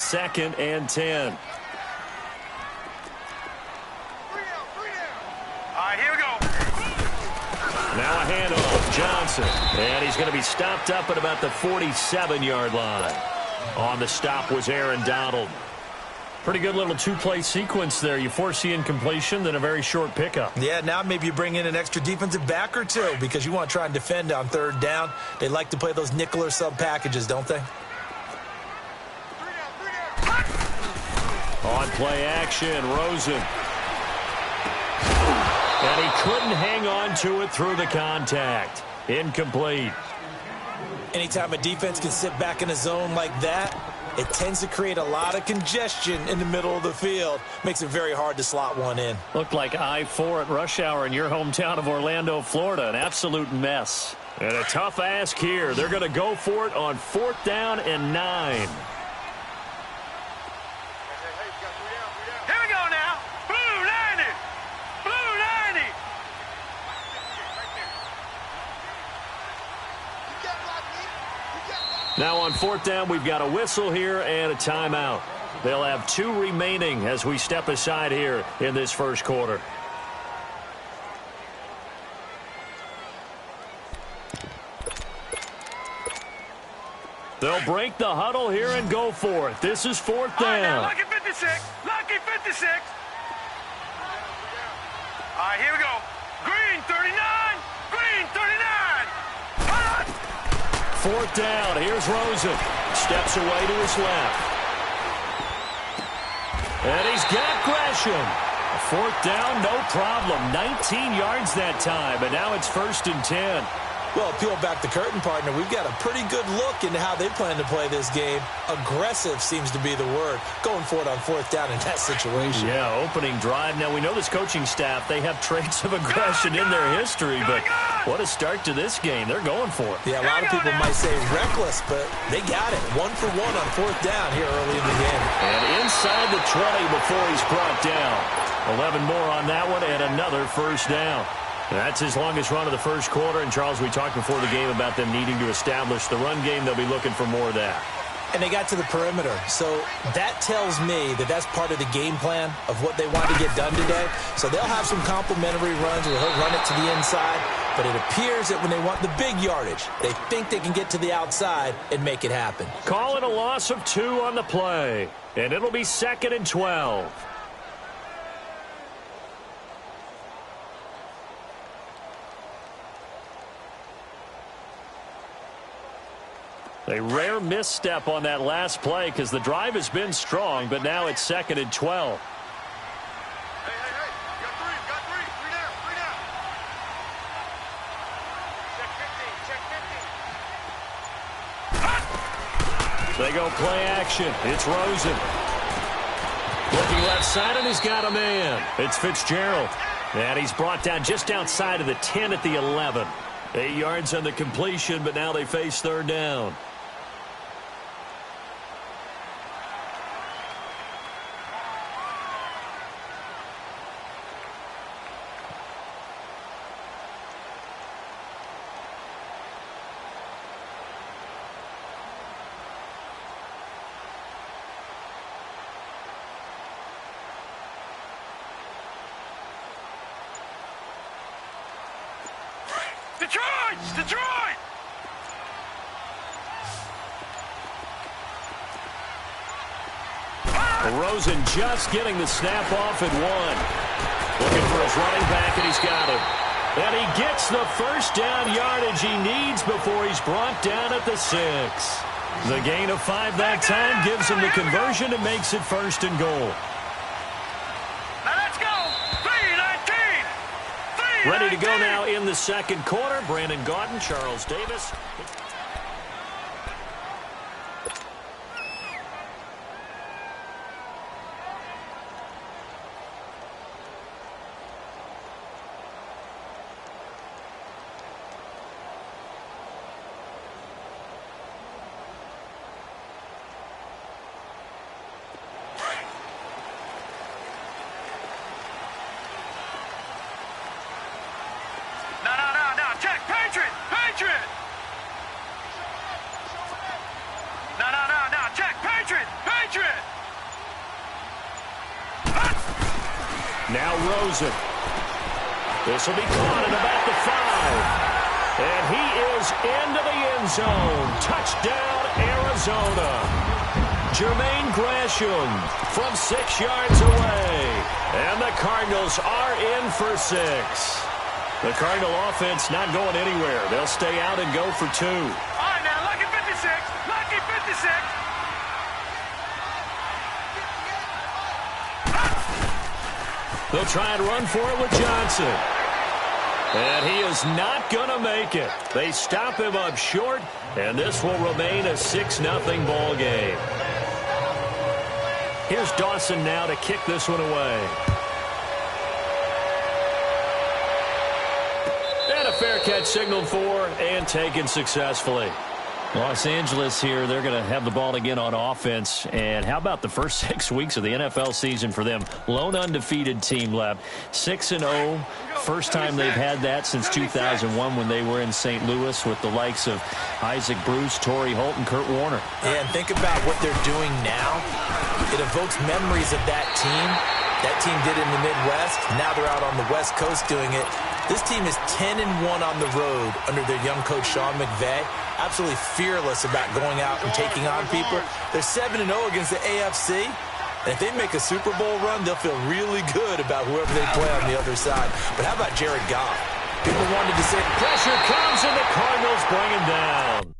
2nd and 10. All right, here we go. Now a handoff, Johnson. And he's going to be stopped up at about the 47-yard line. On the stop was Aaron Donald. Pretty good little two-play sequence there. You force the incompletion, then a very short pickup. Yeah, now maybe you bring in an extra defensive back or two because you want to try and defend on 3rd down. They like to play those nickel or sub packages, don't they? On play action, Rosen. And he couldn't hang on to it through the contact. Incomplete. Anytime a defense can sit back in a zone like that, it tends to create a lot of congestion in the middle of the field. Makes it very hard to slot one in. Looked like I-4 at rush hour in your hometown of Orlando, Florida. An absolute mess. And a tough ask here. They're going to go for it on 4th down and 9. Here we go now. Blue 90. Blue 90. Now on 4th down, we've got a whistle here and a timeout. They'll have 2 remaining as we step aside here in this first quarter. They'll break the huddle here and go for it. This is 4th down. Now, lucky 56. Lucky 56. All right, here we go. Green 39. Green 39. 4th down. Here's Rosen. Steps away to his left. And he's got Gresham. 4th down, no problem. 19 yards that time, and now it's 1st and 10. Well, peel back the curtain, partner. We've got a pretty good look into how they plan to play this game. Aggressive seems to be the word. Going for it on 4th down in that situation. Yeah, opening drive. Now, we know this coaching staff, they have traits of aggression in their history, but what a start to this game. They're going for it. Yeah, a lot of people might say reckless, but they got it. 1 for 1 on 4th down here early in the game. And inside the 20 before he's brought down. 11 more on that one and another 1st down. That's his longest run of the first quarter. And, Charles, we talked before the game about them needing to establish the run game. They'll be looking for more of that. And they got to the perimeter. So that tells me that that's part of the game plan of what they want to get done today. So they'll have some complimentary runs where he'll run it to the inside. But it appears that when they want the big yardage, they think they can get to the outside and make it happen. Call it a loss of 2 on the play. And it'll be 2nd and 12. A rare misstep on that last play because the drive has been strong, but now it's 2nd and 12. Hey, got 3. Got 3. 3 down. 3 down. Check 15. Check 15. They go play action. It's Rosen. Looking left side, and he's got a man. It's Fitzgerald. And he's brought down just outside of the 10 at the 11. 8 yards on the completion, but now they face 3rd down. Detroit! Detroit! Rosen just getting the snap off at 1. Looking for his running back, and he's got him. And he gets the 1st down yardage he needs before he's brought down at the 6. The gain of 5 that time gives him the conversion and makes it 1st and goal. Now let's go! 3-19! Ready to go now in the second quarter. Brandon Gaudin, Charles Davis. Now Rosen. This will be caught at about the 5. And he is into the end zone. Touchdown, Arizona. Jermaine Gresham from 6 yards away. And the Cardinals are in for 6. The Cardinal offense not going anywhere. They'll stay out and go for 2. All right, now, lucky 56. Lucky 56. They'll try and run for it with Johnson. And he is not going to make it. They stop him up short, and this will remain a 6-0 ball game. Here's Dawson now to kick this one away. And a fair catch signaled for and taken successfully. Los Angeles here, they're going to have the ball again on offense. And how about the first 6 weeks of the NFL season for them? Lone undefeated team left. 6-0. First time they've had that since 2001 when they were in St. Louis with the likes of Isaac Bruce, Torrey Holt, and Kurt Warner. Yeah, and think about what they're doing now. It evokes memories of that team. That team did it in the Midwest. Now they're out on the West Coast doing it. This team is 10-1 on the road under their young coach, Sean McVay. Absolutely fearless about going out and taking on people. They're 7-0 against the AFC. And if they make a Super Bowl run, they'll feel really good about whoever they play on the other side. But how about Jared Goff? People wanted to say, pressure comes and the Cardinals bring him down.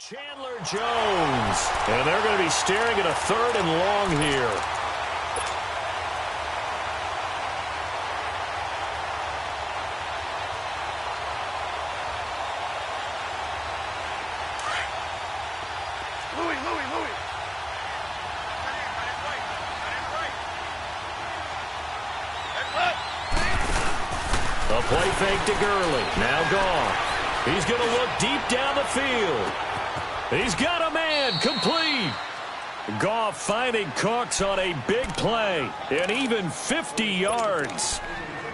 Chandler Jones. And they're going to be staring at a 3rd and long here. Louis. A play fake to Gurley. Now Goff. He's going to look deep down the field. He's got a man, complete. Goff finding Cooks on a big play, and even 50 yards.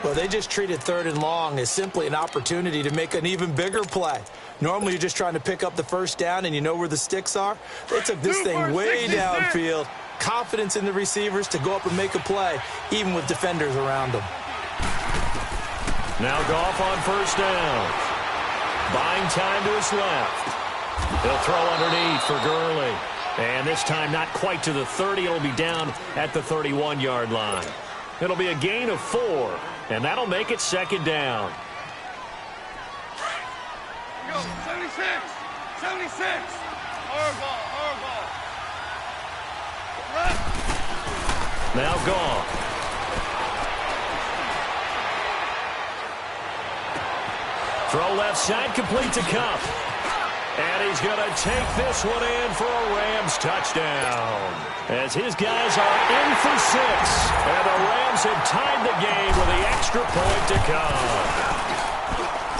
well, they just treated 3rd and long as simply an opportunity to make an even bigger play. Normally, you're just trying to pick up the first down, and you know where the sticks are. They took this thing way downfield. Confidence in the receivers to go up and make a play, even with defenders around them. Now Goff on first down. Buying time to his left. He'll throw underneath for Gurley. And this time not quite to the 30. It'll be down at the 31-yard line. It'll be a gain of 4, and that'll make it 2nd down. Go, 76. 76. Hard ball. Now Goff. Throw left side, complete to Kupp. And he's going to take this one in for a Rams touchdown. As his guys are in for 6. And the Rams have tied the game with the extra point to come.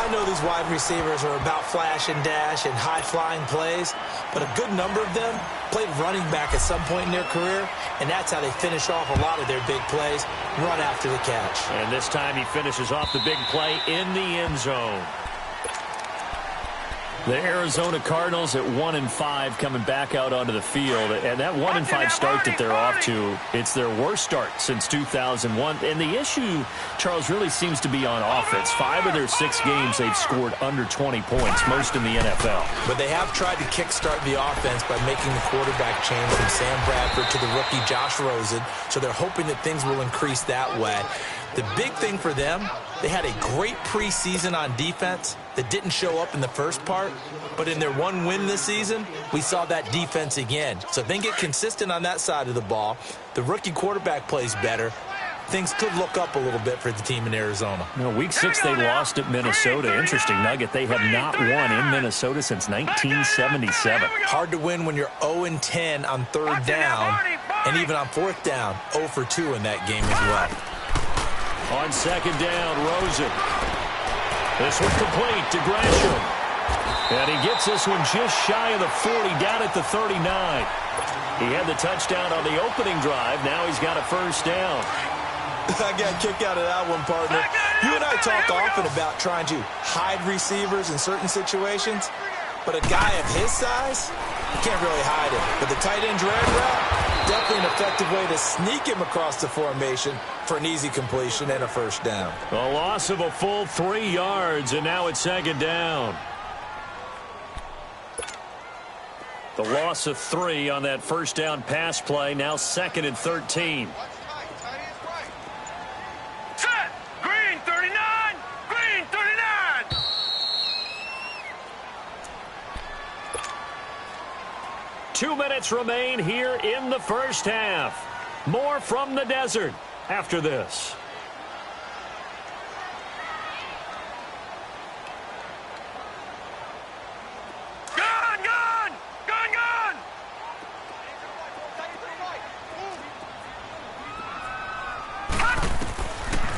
I know these wide receivers are about flash and dash and high-flying plays, but a good number of them played running back at some point in their career, and that's how they finish off a lot of their big plays, run after the catch. And this time he finishes off the big play in the end zone. The Arizona Cardinals at 1-5 coming back out onto the field. And that 1-5 start that they're off to, it's their worst start since 2001. And the issue, Charles, really seems to be on offense. 5 of their 6 games they've scored under 20 points, most in the NFL. But they have tried to kickstart the offense by making the quarterback change from Sam Bradford to the rookie Josh Rosen. So they're hoping that things will increase that way. The big thing for them They had a great preseason on defense that didn't show up in the first part, but in their one win this season, we saw that defense again. So if they get consistent on that side of the ball, the rookie quarterback plays better, things could look up a little bit for the team in Arizona. No, week 6 they lost at Minnesota. Interesting nugget. They have not won in Minnesota since 1977. Hard to win when you're 0-10 on third down, and even on fourth down, 0 for 2 in that game as well. On second down, Rosen. This one's complete to Gresham. And he gets this one just shy of the 40, down at the 39. He had the touchdown on the opening drive. Now he's got a first down. I got a kick out of that one, partner. You and I talk often about trying to hide receivers in certain situations, but a guy of his size, you can't really hide him. But the tight end drag route, definitely an effective way to sneak him across the formation for an easy completion and a first down. A loss of a full 3 yards, and now it's second down. The loss of 3 on that first down pass play, now 2nd and 13. Set! Green 39! Green 39! Two minutes remain here in the first half. More from the desert after this.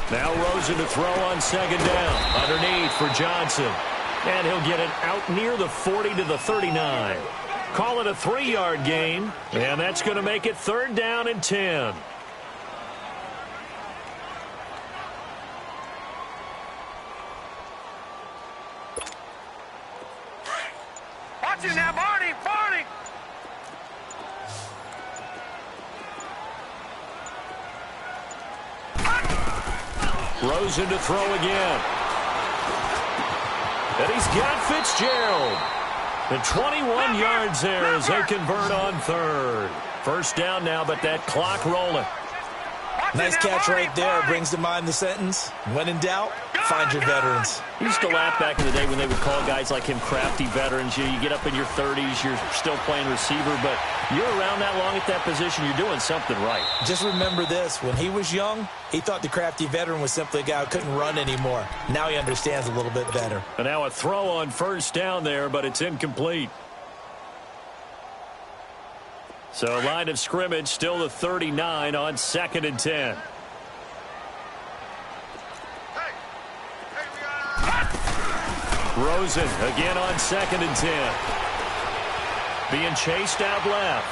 Now Rosen to throw on second down. Underneath for Johnson. And he'll get it out near the 40 to the 39. Call it a 3-yard gain. And that's going to make it 3rd down and 10. Watch it now, Barney! Barney! Rosen to throw again. And he's got Fitzgerald. And 21 yards there as they convert on 3rd. First down now, but that clock rolling. Nice catch right there. Brings to mind the sentence, when in doubt, find your veterans. You used to laugh back in the day when they would call guys like him crafty veterans. You get up in your 30s, you're still playing receiver, but you're around that long at that position, you're doing something right. Just remember this. When he was young, he thought the crafty veteran was simply a guy who couldn't run anymore. Now he understands a little bit better. And now a throw on first down there, but it's incomplete. So line of scrimmage still the 39 on 2nd and 10. Rosen again on 2nd and 10. Being chased out left.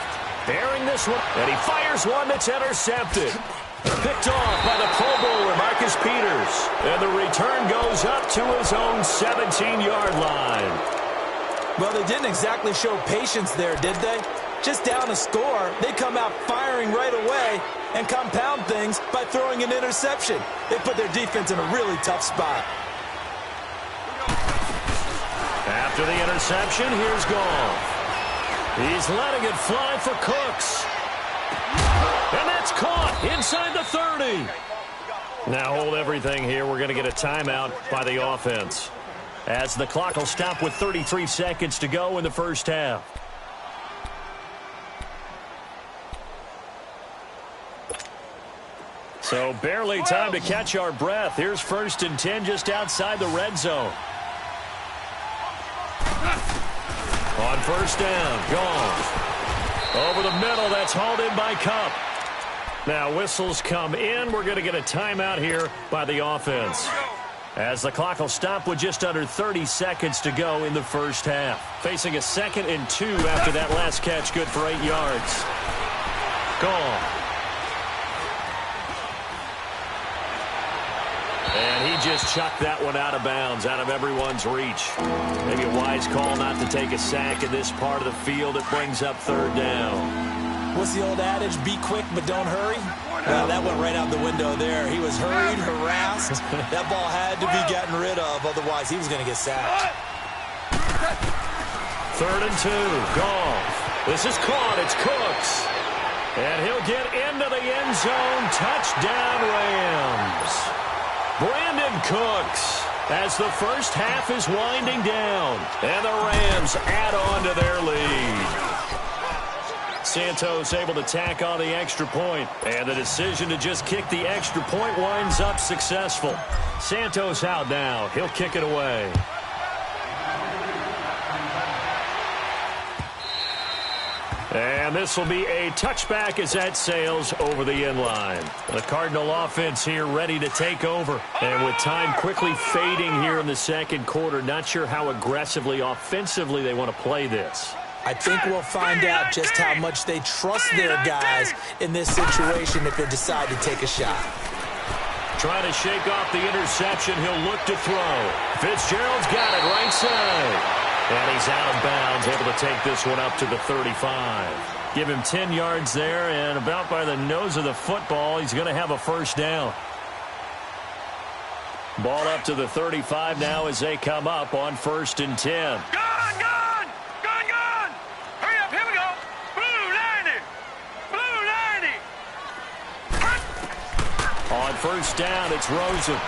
Bearing this one. And he fires one that's intercepted. Picked off by the Pro Bowler, Marcus Peters. And the return goes up to his own 17-yard line. Well, they didn't exactly show patience there, did they? Just down a score, they come out firing right away and compound things by throwing an interception. They put their defense in a really tough spot. After the interception, here's Goff. He's letting it fly for Cooks. And that's caught inside the 30. Now hold everything here. We're going to get a timeout by the offense, as the clock will stop with 33 seconds to go in the first half. So barely time to catch our breath. Here's 1st and 10 just outside the red zone. On first down, Goff. Over the middle, that's hauled in by Cup. Now whistles come in. We're going to get a timeout here by the offense, as the clock will stop with just under 30 seconds to go in the first half. Facing a 2nd and 2 after that last catch, good for 8 yards. Goff. And he just chucked that one out of bounds, out of everyone's reach. Maybe a wise call not to take a sack in this part of the field. It brings up 3rd down. What's the old adage? Be quick, but don't hurry. Well, that went right out the window there. He was hurried, harassed. That ball had to be gotten rid of, otherwise he was going to get sacked. 3rd and 2, Goff. This is caught. It's Cooks. And he'll get into the end zone. Touchdown, Rams. Brandon Cooks as the first half is winding down. And the Rams add on to their lead. Santos able to tack on the extra point. And the decision to just kick the extra point winds up successful. Santos out now. He'll kick it away. And this will be a touchback as that sails over the end line. The Cardinal offense here ready to take over. And with time quickly fading here in the second quarter, not sure how aggressively, offensively they want to play this. I think we'll find out just how much they trust their guys in this situation if they decide to take a shot. Trying to shake off the interception. He'll look to throw. Fitzgerald's got it right side. And he's out of bounds, able to take this one up to the 35. Give him 10 yards there, and about by the nose of the football, he's going to have a first down. Ball up to the 35 now as they come up on 1st and 10. On 1st down, it's Rosen.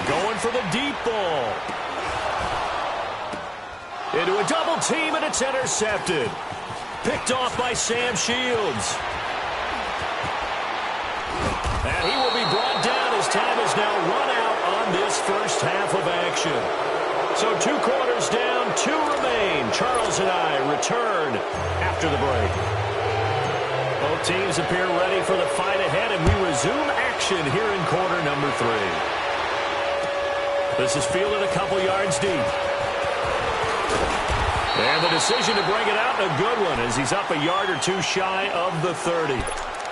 Going for the deep ball. Into a double team, and it's intercepted. Picked off by Sam Shields. And he will be brought down as time has now run out on this first half of action. So 2 quarters down, 2 remain. Charles and I return after the break. Both teams appear ready for the fight ahead, and we resume action here in quarter number 3. This is fielded a couple yards deep. And the decision to bring it out, a good one, as he's up a yard or 2 shy of the 30.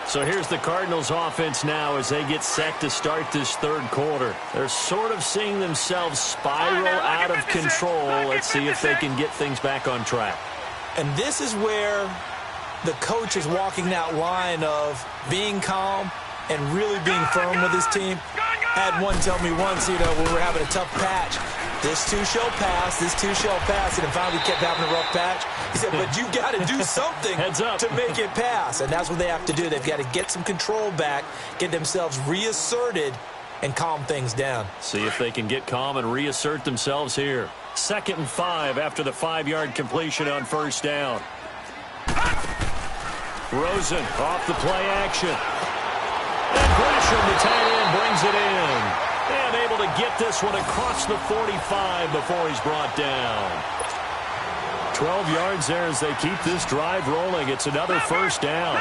So here's the Cardinals offense now as they get set to start this 3rd quarter. They're sort of seeing themselves spiral out of control. Let's see if they can get things back on track. And this is where the coach is walking that line of being calm and really being firm with his team. Had one tell me once, when we were having a tough patch, this too shall pass, this too shall pass, and finally kept having a rough patch. He said, but you got to do something to make it pass, and that's what they have to do. They've got to get some control back, get themselves reasserted, and calm things down. See if they can get calm and reassert themselves here. 2nd and 5 after the 5-yard completion on 1st down. Rosen off the play action. And Gresham, the tight end, brings it in. And able to get this one across the 45 before he's brought down. 12 yards there as they keep this drive rolling. It's another first down.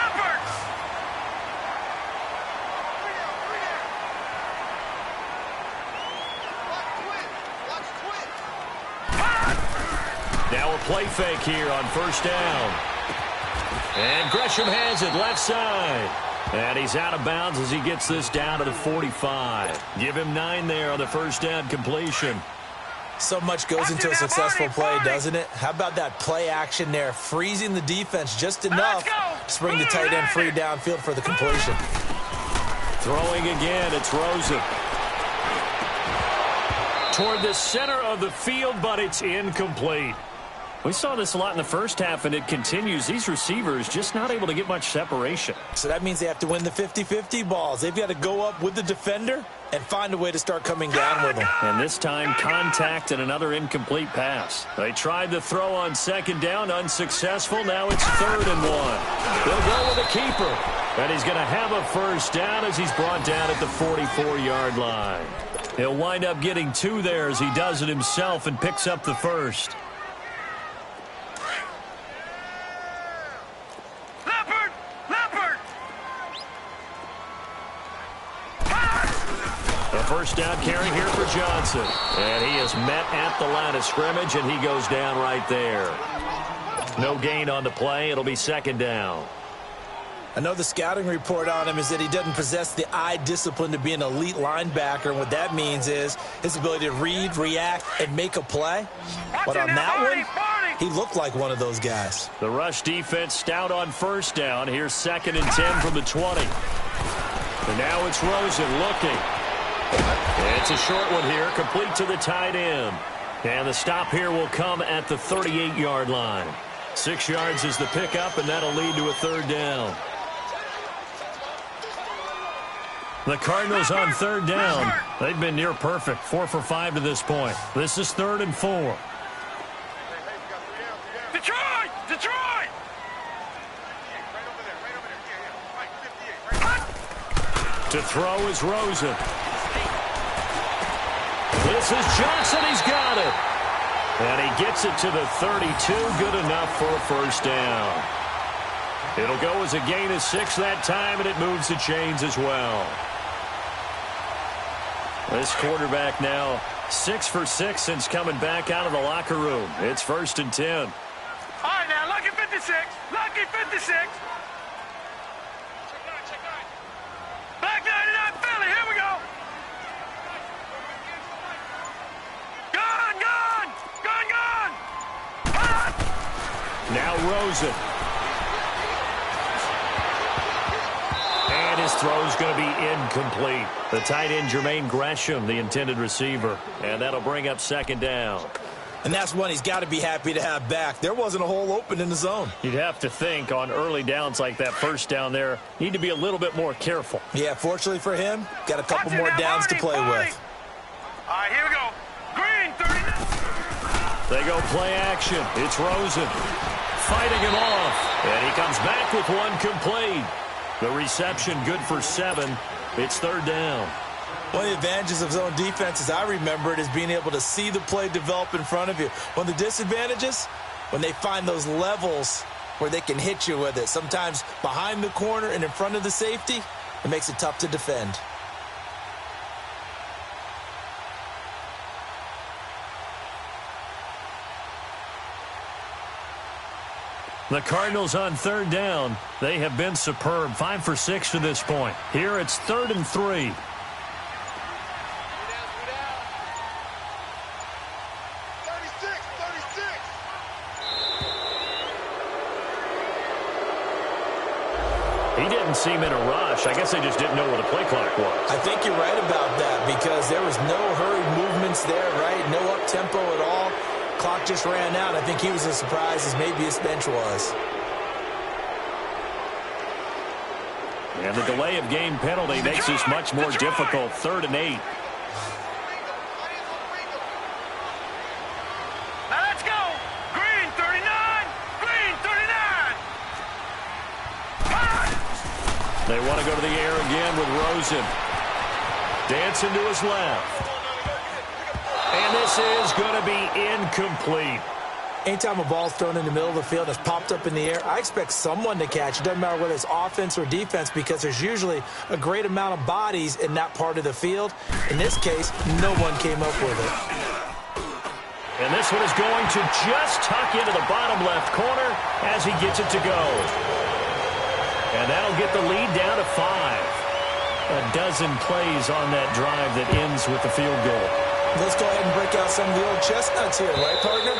Now a play fake here on 1st down. And Gresham has it left side. And he's out of bounds as he gets this down to the 45. Give him 9 there on the 1st down completion. So much goes into a successful play, doesn't it? How about that play action there? Freezing the defense just enough to bring the tight end free downfield for the completion. Throwing again, it's Rosen. Toward the center of the field, but it's incomplete. We saw this a lot in the first half, and it continues. These receivers just not able to get much separation. So that means they have to win the 50-50 balls. They've got to go up with the defender and find a way to start coming down with them. And this time, contact and another incomplete pass. They tried the throw on 2nd down, unsuccessful. Now it's 3rd and 1. They'll go with a keeper. And he's going to have a first down as he's brought down at the 44-yard line. He'll wind up getting 2 there as he does it himself and picks up the first. First down carry here for Johnson. And he is met at the line of scrimmage, and he goes down right there. No gain on the play. It'll be 2nd down. I know the scouting report on him is that he doesn't possess the eye discipline to be an elite linebacker. And what that means is his ability to read, react, and make a play. But on that one, he looked like one of those guys. The rush defense stout on 1st down. Here's 2nd and 10 from the 20. And now it's Rosen looking. It's a short one here, complete to the tight end. And the stop here will come at the 38-yard line. 6 yards is the pickup, and that'll lead to a 3rd down. The Cardinals on third down. They've been near perfect, 4 for 5 to this point. This is 3rd and 4. Detroit! Detroit! To throw is Rosen. This is Johnson. He's got it. And he gets it to the 32. Good enough for a first down. It'll go as a gain of 6 that time, and it moves the chains as well. This quarterback now 6 for 6 since coming back out of the locker room. It's 1st and 10. All right, now, lucky 56. Lucky 56. Black 99 Philly, here we go. Gone, gone. Gone, gone. Now Rosen. And his throw's going to be incomplete. The tight end, Jermaine Gresham, the intended receiver. And that'll bring up 2nd down. And that's one he's got to be happy to have back. There wasn't a hole open in the zone. You'd have to think on early downs like that, first down there, need to be a little bit more careful. Yeah, fortunately for him, got a couple more downs to play with. All right, here we go. Green, 39. They go play action. It's Rosen fighting him off. And he comes back with one complete. The reception good for 7. It's 3rd down. One of the advantages of zone defense, as I remember it, is being able to see the play develop in front of you. One of the disadvantages, when they find those levels where they can hit you with it, sometimes behind the corner and in front of the safety, it makes it tough to defend. The Cardinals on 3rd down. They have been superb. 5 for 6 to this point. Here it's 3rd and 3. He didn't seem in a rush. I guess they just didn't know what a play clock was. I think you're right about that because there was no hurried movements there, right? No up-tempo at all. Clock just ran out. I think he was as surprised as maybe his bench was. And the delay of game penalty makes this much more difficult. 3rd and 8. Now let's go. Green, 39. Green, 39. They want to go to the air again with Rosen. Dancing to his left. And this is going to be incomplete. Anytime a ball's thrown in the middle of the field that's popped up in the air, I expect someone to catch. It doesn't matter whether it's offense or defense because there's usually a great amount of bodies in that part of the field. In this case, no one came up with it. And this one is going to just tuck into the bottom left corner as he gets it to go. And that'll get the lead down to 5. A dozen plays on that drive that ends with the field goal. Let's go ahead and break out some of the old chestnuts here, right, partner?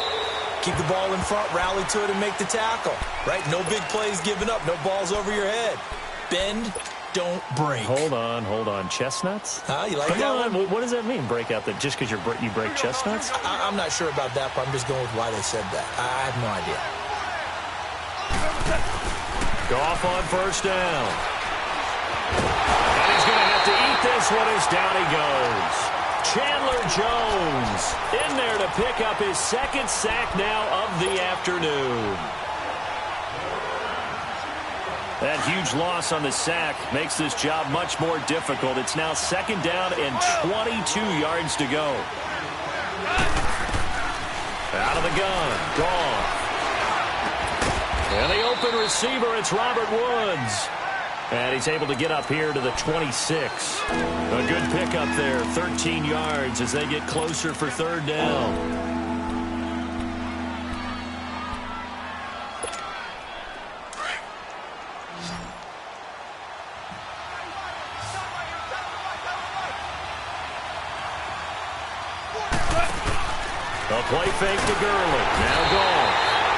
Keep the ball in front, rally to it, and make the tackle, right? No big plays given up, no balls over your head. Bend, don't break. Hold on. Chestnuts? Huh? You like Come that on. one? What does that mean, break out? That just because you break chestnuts? I'm not sure about that, but I'm just going with why they said that. I have no idea. Goff on 1st down. And he's going to have to eat this one as down he goes. Chandler Jones in there to pick up his 2nd sack now of the afternoon. That huge loss on the sack makes this job much more difficult. It's now 2nd down and 22 yards to go. Out of the gun. Goff. And the open receiver, it's Robert Woods. And he's able to get up here to the 26. A good pickup there, 13 yards as they get closer for 3rd down. A play fake to Gurley. Now Goff.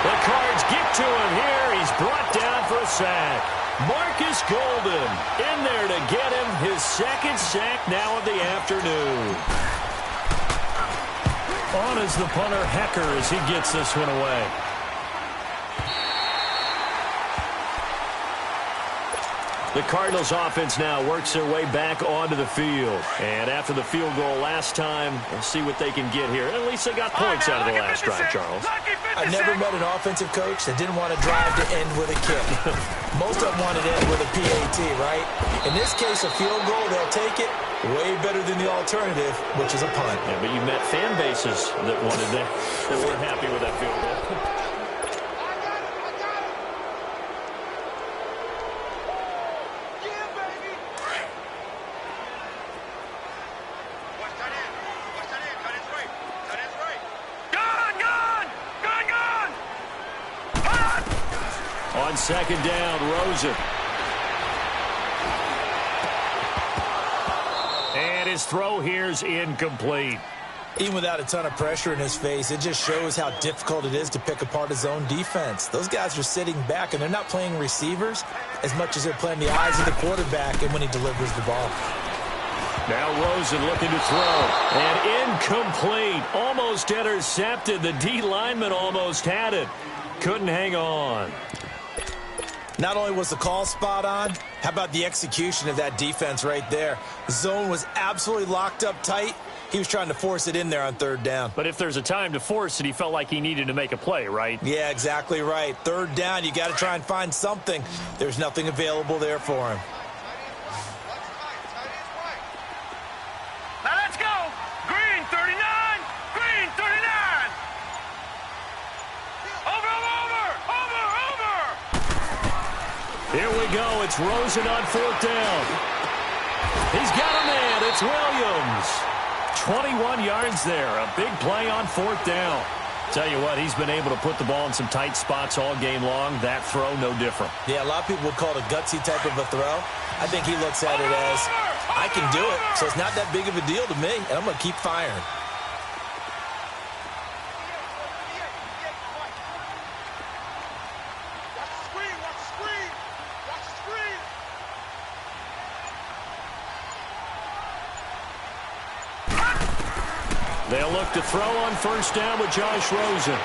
The Cards get to him here. He's brought down for a sack. Marcus Golden in there to get him his 2nd sack now of the afternoon. On is the punter Hecker as he gets this one away. The Cardinals offense now works their way back onto the field. And after the field goal last time, we'll see what they can get here. At least they got points out of the last drive, Charles. I never met an offensive coach that didn't want to drive to end with a kick. Most of them wanted to end with a PAT, right? In this case, a field goal, they'll take it. Way better than the alternative, which is a punt. Yeah, but you met fan bases that wanted that weren't happy with that field goal. On second down, Rosen. And his throw here's incomplete. Even without a ton of pressure in his face, it just shows how difficult it is to pick apart his own defense. Those guys are sitting back, and they're not playing receivers as much as they're playing the eyes of the quarterback and when he delivers the ball. Now Rosen looking to throw. And incomplete. Almost intercepted. The D lineman almost had it. Couldn't hang on. Not only was the call spot on, how about the execution of that defense right there? The zone was absolutely locked up tight. He was trying to force it in there on third down. But if there's a time to force it, he felt like he needed to make a play, right? Yeah, exactly right. Third down, you got to try and find something. There's nothing available there for him. Now let's go. Green 39. Green 39. Over. Here we go. It's Rosen on fourth down. He's got a man. It's Williams. 21 yards there. A big play on fourth down. Tell you what, he's been able to put the ball in some tight spots all game long. That throw, no different. Yeah, a lot of people would call it a gutsy type of a throw. I think he looks at it as, I can do it, so it's not that big of a deal to me, and I'm going to keep firing. They'll look to throw on first down with Josh Rosen.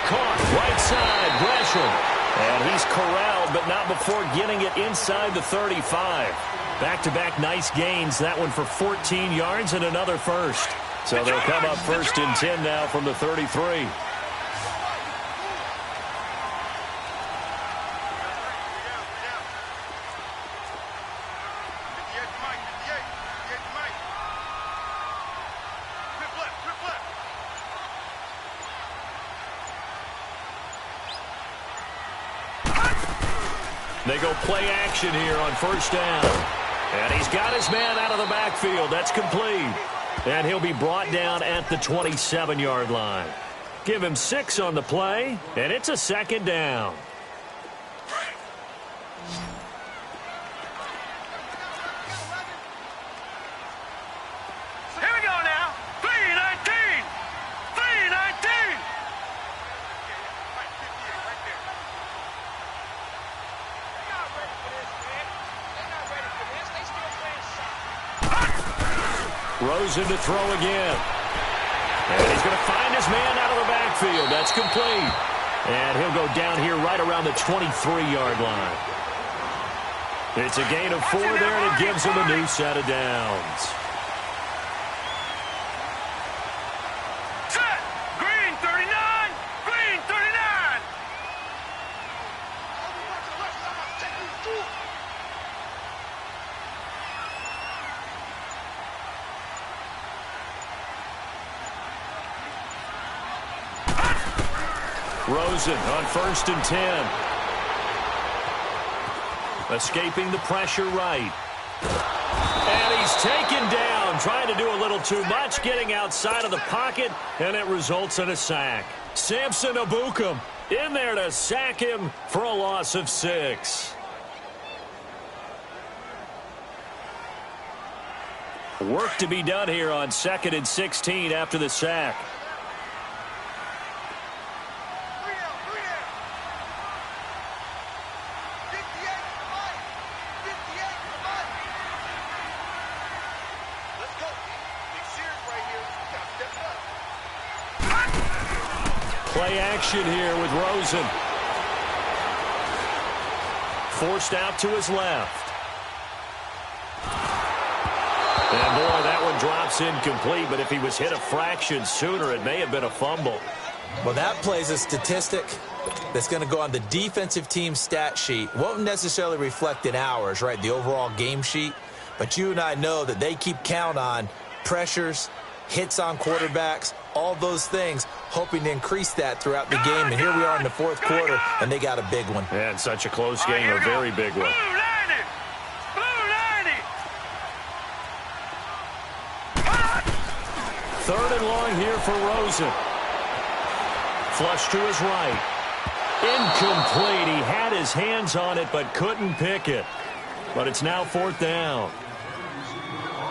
Caught right side, Gresham. And he's corralled, but not before getting it inside the 35. Back-to-back nice gains. That one for 14 yards and another first. So they'll come up first and 10 now from the 33. They go play action here on first down. And he's got his man out of the backfield. That's complete. And he'll be brought down at the 27-yard line. Give him 6 on the play, and it's a second down. Here we go now. 3-19. 3-19. Rosen to throw again. And he's going to find his man out of the backfield. That's complete. And he'll go down here right around the 23-yard line. It's a gain of 4 there, and it gives him a new set of downs. Set. Green 39. Green 39. Rosen on first and 10. Escaping the pressure right. And he's taken down, trying to do a little too much, getting outside of the pocket, and it results in a sack. Samson Abukum in there to sack him for a loss of 6. Work to be done here on 2nd and 16 after the sack. Play action here with Rosen. forced out to his left. And, boy, that one drops incomplete, but if he was hit a fraction sooner, it may have been a fumble. Well, that plays a statistic that's going to go on the defensive team stat sheet. Won't necessarily reflect in ours, right, the overall game sheet. But you and I know that they keep count on pressures, hits on quarterbacks, all those things, hoping to increase that throughout the game. And here we are in the fourth quarter, and they got a big one. And such a close game, a very big one. Third and long here for Rosen. Flush to his right. Incomplete. He had his hands on it but couldn't pick it. But it's now fourth down.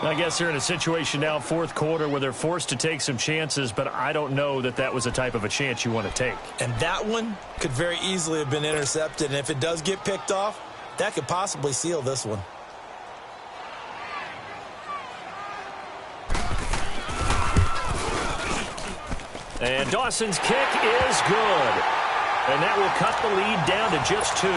I guess they're in a situation now, fourth quarter, where they're forced to take some chances, but I don't know that that was the type of a chance you want to take. And that one could very easily have been intercepted. And if it does get picked off, that could possibly seal this one. And Dawson's kick is good. And that will cut the lead down to just 2.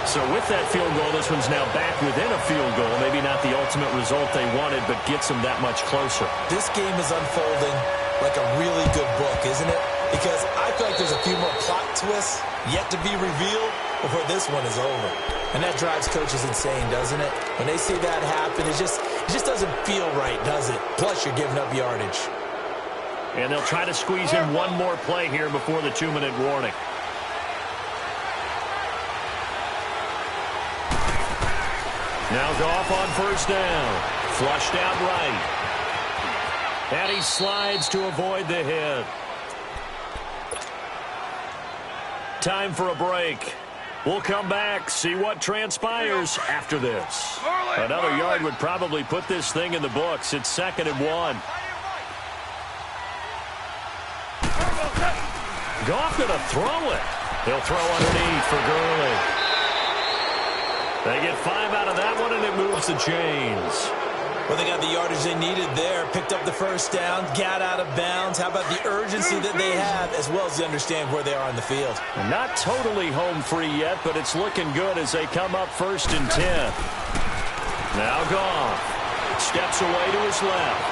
So with that field goal, this one's now back within a field goal. Maybe not the ultimate result they wanted, but gets them that much closer. This game is unfolding like a really good book, isn't it? Because I feel like there's a few more plot twists yet to be revealed before this one is over. And that drives coaches insane, doesn't it? When they see that happen, it just doesn't feel right, does it? Plus, you're giving up yardage. And they'll try to squeeze in one more play here before the 2-minute warning. Now Goff on first down. Flushed out right. And he slides to avoid the hit. Time for a break. We'll come back, see what transpires after this. Another yard would probably put this thing in the books. It's 2nd and 1. Goff going to throw it. He'll throw underneath for Gurley. They get 5 out of that one, and it moves the chains. Well, they got the yardage they needed there. Picked up the first down, got out of bounds. How about the urgency that they have, as well as they understand where they are on the field? Not totally home free yet, but it's looking good as they come up 1st and 10. Now Goff steps away to his left.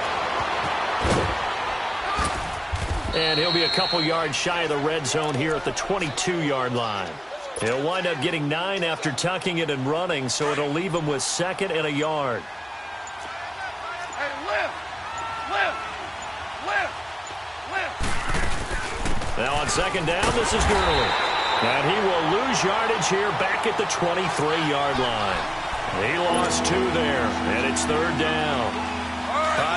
And he'll be a couple yards shy of the red zone here at the 22-yard line. He'll wind up getting 9 after tucking it and running, so it'll leave him with 2nd and a yard. Hey, lift! Now on 2nd down, this is Gurley. And he will lose yardage here back at the 23-yard line. He lost 2 there, and it's 3rd down.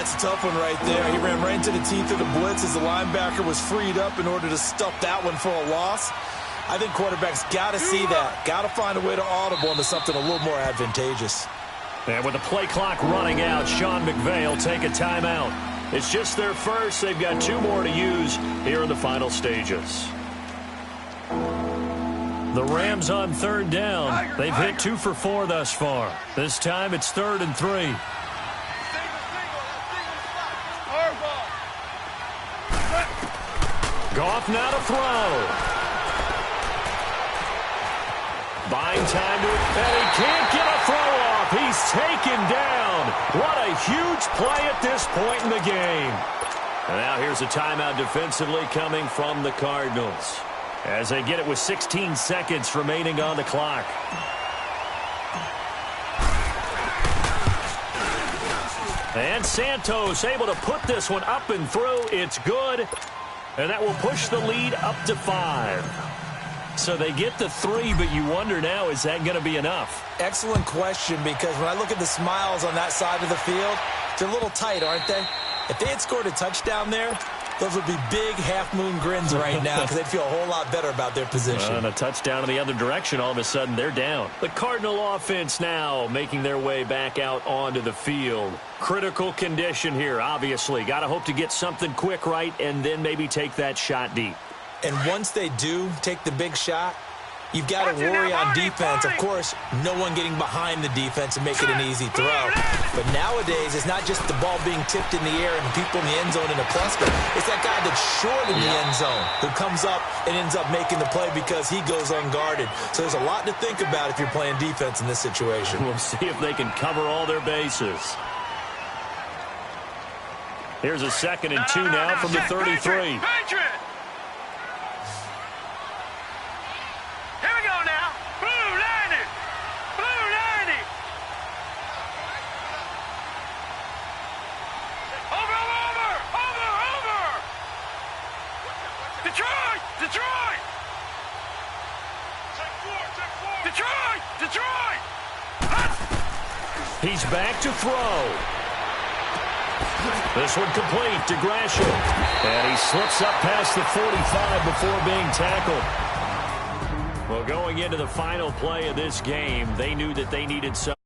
It's a tough one right there. He ran right into the teeth of the blitz as the linebacker was freed up in order to stuff that one for a loss. I think quarterbacks got to see that. Got to find a way to audible into something a little more advantageous. And with the play clock running out, Sean McVay will take a timeout. It's just their first. They've got 2 more to use here in the final stages. The Rams on 3rd down. They've hit 2 for 4 thus far. This time it's 3rd and 3. Goff now to throw. Buying time to it, and he can't get a throw off. He's taken down. What a huge play at this point in the game. And now here's a timeout defensively coming from the Cardinals as they get it with 16 seconds remaining on the clock. And Santos able to put this one up and through. It's good. And that will push the lead up to 5. So they get the 3, but you wonder now, is that going to be enough? Excellent question, because when I look at the smiles on that side of the field, they're a little tight, aren't they? If they had scored a touchdown there, those would be big half-moon grins right now because they'd feel a whole lot better about their position. And a touchdown in the other direction, all of a sudden they're down. The Cardinal offense now making their way back out onto the field. Critical condition here, obviously. Got to hope to get something quick right and then maybe take that shot deep. And once they do take the big shot, you've got to worry on defense. Of course, no one getting behind the defense and make it an easy throw. But nowadays, it's not just the ball being tipped in the air and people in the end zone in a cluster. It's that guy that's short in the end zone who comes up and ends up making the play because he goes unguarded. So there's a lot to think about if you're playing defense in this situation. We'll see if they can cover all their bases. Here's a 2nd and 2 now from the 33. Patriot! Here we go now. Blue 90. Blue 90. Over. Detroit! Detroit! He's back to throw. This one complete to Gresham. And he slips up past the 45 before being tackled. Well, going into the final play of this game, they knew that they needed some.